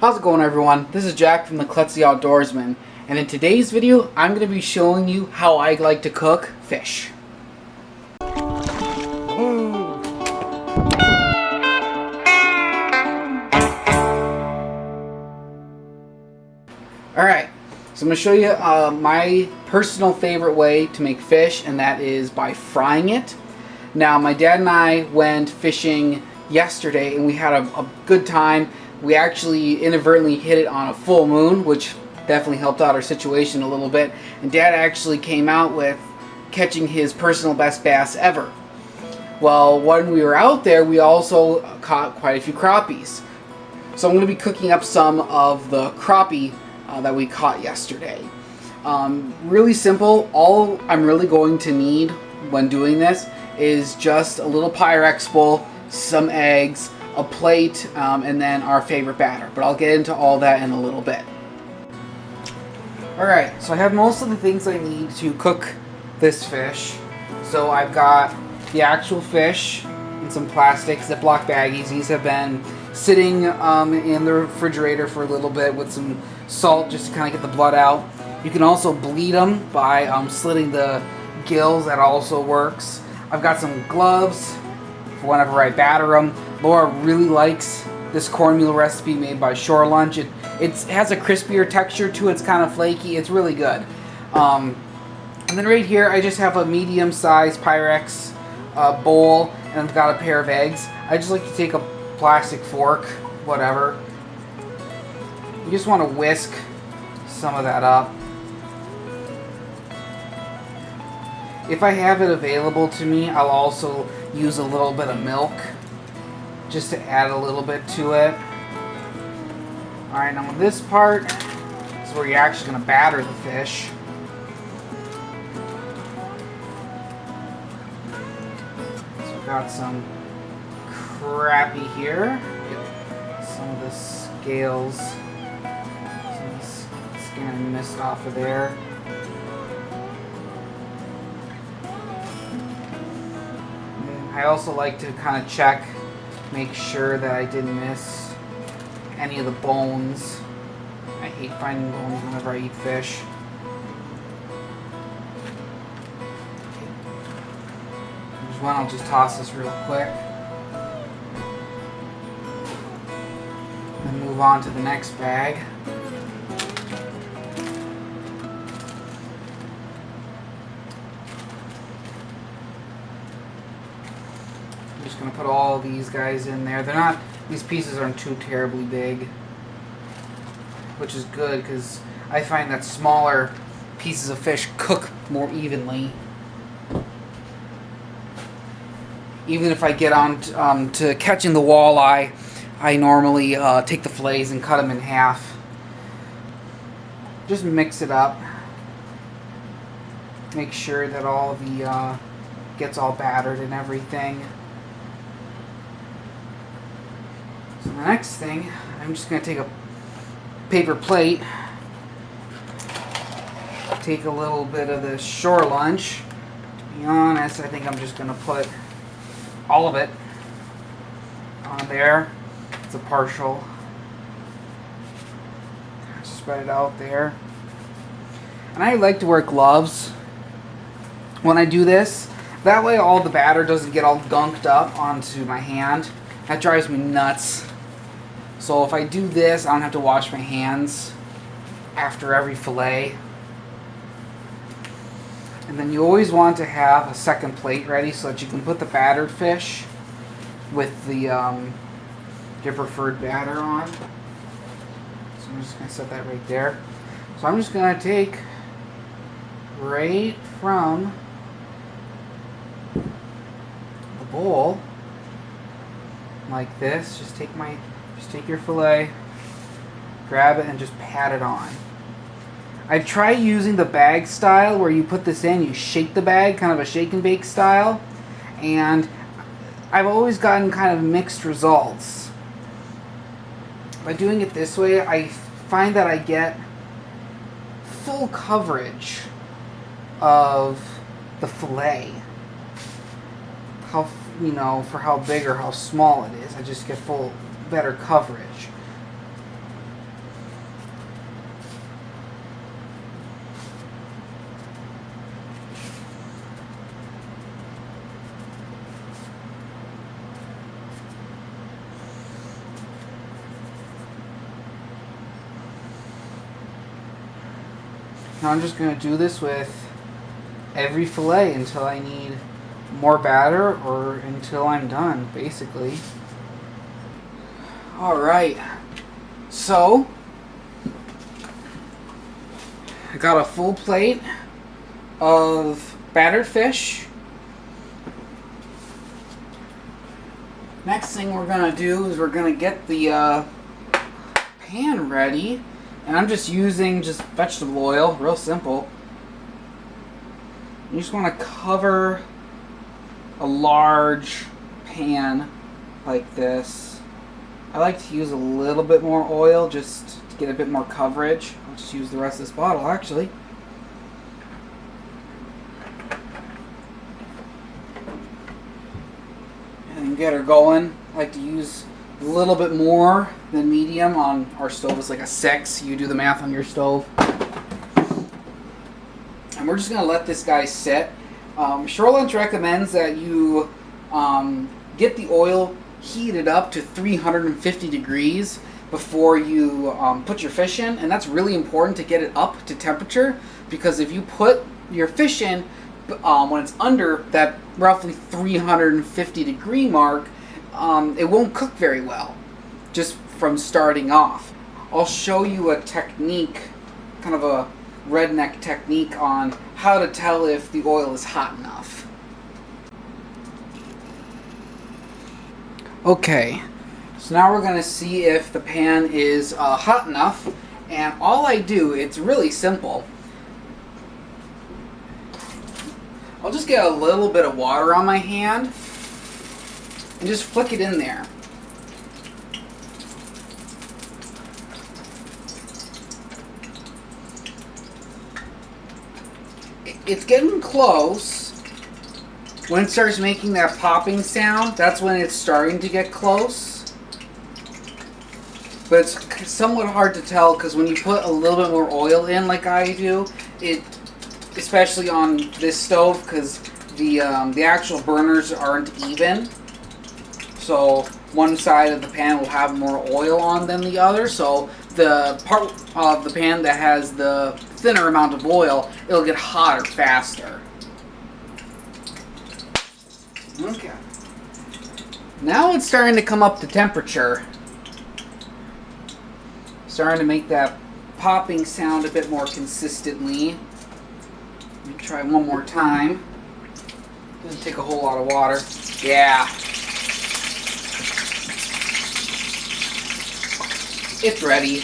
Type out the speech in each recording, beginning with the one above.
How's it going, everyone? This is Jack from the Klutzy Outdoorsman, and in today's video I'm going to be showing you how I like to cook fish. Alright, so I'm going to show you my personal favorite way to make fish, and that is by frying it. Now, my dad and I went fishing yesterday and we had a good time. We actually inadvertently hit it on a full moon, which definitely helped out our situation a little bit. And Dad actually came out with catching his personal best bass ever. Well, when we were out there, we also caught quite a few crappies. So I'm going to be cooking up some of the crappie that we caught yesterday. Really simple. All I'm really going to need when doing this is just a little Pyrex bowl, some eggs, a plate, and then our favorite batter. But I'll get into all that in a little bit. Alright, so I have most of the things I need to cook this fish. So I've got the actual fish in some plastic Ziploc baggies. These have been sitting in the refrigerator for a little bit with some salt just to kind of get the blood out. You can also bleed them by slitting the gills. That also works. I've got some gloves for whenever I batter them. Laura really likes this cornmeal recipe made by Shore Lunch. It has a crispier texture to it. It's kind of flaky. It's really good. And then right here, I just have a medium-sized Pyrex bowl, and I've got a pair of eggs. I just like to take a plastic fork, whatever. You just want to whisk some of that up. If I have it available to me, I'll also use a little bit of milk just to add a little bit to it. Alright, now this part is where you're actually going to batter the fish. So we've got some crappie here. Get some of the scales, some of the skin and mist off of there. I also like to kind of check, make sure that I didn't miss any of the bones. I hate finding bones whenever I eat fish. There's one, I'll just toss this real quick. Then move on to the next bag. I'm just going to put all these guys in there. These pieces aren't too terribly big, which is good because I find that smaller pieces of fish cook more evenly. Even if I get on to catching the walleye, I normally take the fillets and cut them in half. Just mix it up. Make sure that all the gets all battered and everything. So the next thing, I'm just going to take a paper plate, take a little bit of the Shore Lunch. To be honest, I think I'm just going to put all of it on there. It's a partial. Spread it out there. And I like to wear gloves when I do this. That way all the batter doesn't get all gunked up onto my hand. That drives me nuts. So if I do this, I don't have to wash my hands after every fillet. And then you always want to have a second plate ready so that you can put the battered fish with the your preferred batter on. So I'm just going to set that right there. So I'm just going to take right from the bowl like this. Just take your fillet, grab it, and just pat it on. I try using the bag style where you put this in, you shake the bag, kind of a shake and bake style, and I've always gotten kind of mixed results. By doing it this way, I find that I get full coverage of the fillet. For how big or how small it is, I just get better coverage. Now I'm just going to do this with every fillet until I need more batter or until I'm done, basically. Alright, so I got a full plate of battered fish. Next thing we're going to do is we're going to get the pan ready. And I'm just using vegetable oil, real simple. You just want to cover a large pan like this. I like to use a little bit more oil just to get a bit more coverage. I'll just use the rest of this bottle actually. And get her going. I like to use a little bit more than medium. On our stove is like a 6. You do the math on your stove. And we're just going to let this guy sit. Shoreline recommends that you get the oil heated up to 350 degrees before you put your fish in. And that's really important to get it up to temperature, because if you put your fish in when it's under that roughly 350 degree mark, it won't cook very well just from starting off. I'll show you a technique, kind of a redneck technique on how to tell if the oil is hot enough. Okay, so now we're going to see if the pan is hot enough, and all I do, it's really simple. I'll just get a little bit of water on my hand and just flick it in there. It's getting close. When it starts making that popping sound, that's when it's starting to get close. But it's somewhat hard to tell because when you put a little bit more oil in like I do, especially on this stove, because the actual burners aren't even. So one side of the pan will have more oil on than the other. So the part of the pan that has the thinner amount of oil, it'll get hotter faster. Okay. Now it's starting to come up to temperature. Starting to make that popping sound a bit more consistently. Let me try one more time. Doesn't take a whole lot of water. Yeah. It's ready.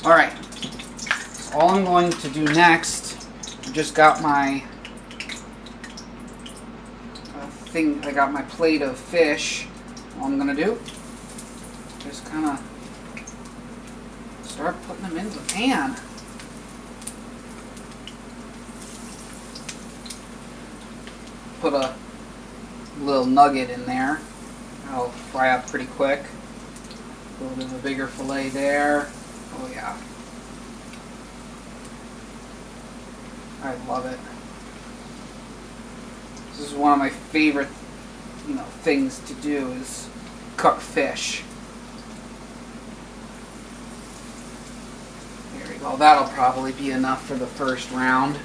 Alright. All I'm going to do next, I just got my I got my plate of fish. All I'm going to do, just kind of start putting them into the pan. Put a little nugget in there. That'll fry up pretty quick. A little bit of a bigger fillet there. Oh yeah. I love it. This is one of my favorite, things to do is cook fish. There we go. That'll probably be enough for the first round.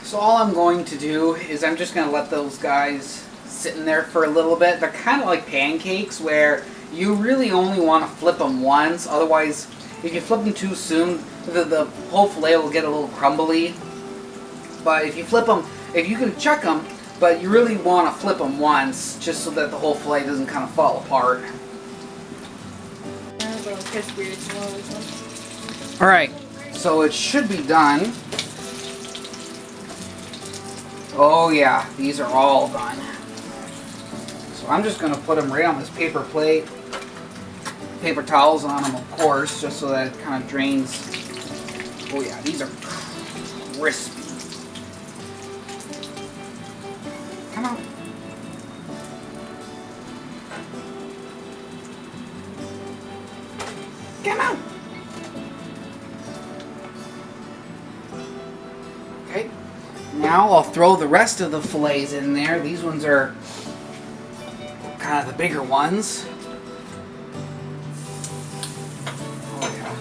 So all I'm going to do is I'm just going to let those guys sit in there for a little bit. They're kind of like pancakes where you really only want to flip them once. Otherwise, if you flip them too soon, the whole fillet will get a little crumbly. But if you flip them, if you can chuck them, but you really want to flip them once just so that the whole fillet doesn't kind of fall apart. Alright, so it should be done. Oh yeah, these are all done. So I'm just going to put them right on this paper plate. Paper towels on them, of course, just so that it kind of drains. Oh yeah, these are crispy. Come on. Come on. Okay. Now I'll throw the rest of the fillets in there. These ones are kind of the bigger ones. Oh yeah.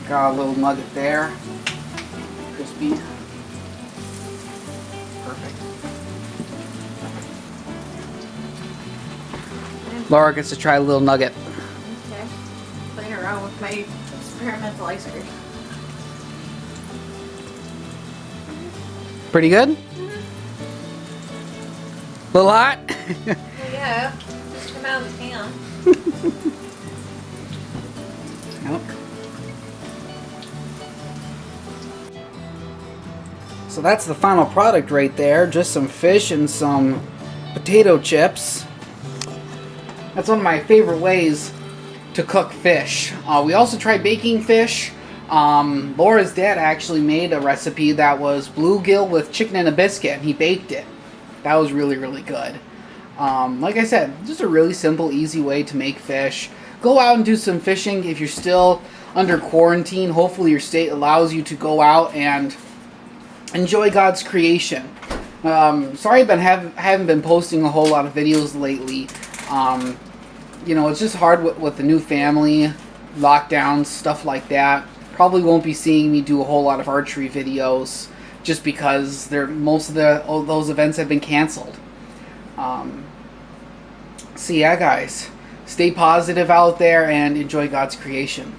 Got a little nugget there. Crispy. Perfect. Laura gets to try a little nugget. Okay. Playing around with my experimental ice cream. Pretty good? Little hot? Well, yeah, just come out of the can. Nope. So that's the final product right there. Just some fish and some potato chips. That's one of my favorite ways to cook fish. We also tried baking fish. Laura's dad actually made a recipe that was bluegill with chicken and a biscuit, and he baked it. That was really, really good. Like I said, just a really simple, easy way to make fish. Go out and do some fishing if you're still under quarantine. Hopefully your state allows you to go out and enjoy God's creation. Sorry I haven't been posting a whole lot of videos lately. You know, it's just hard with the new family, lockdowns, stuff like that. Probably won't be seeing me do a whole lot of archery videos just because most of those events have been canceled. So yeah, guys, stay positive out there and enjoy God's creation.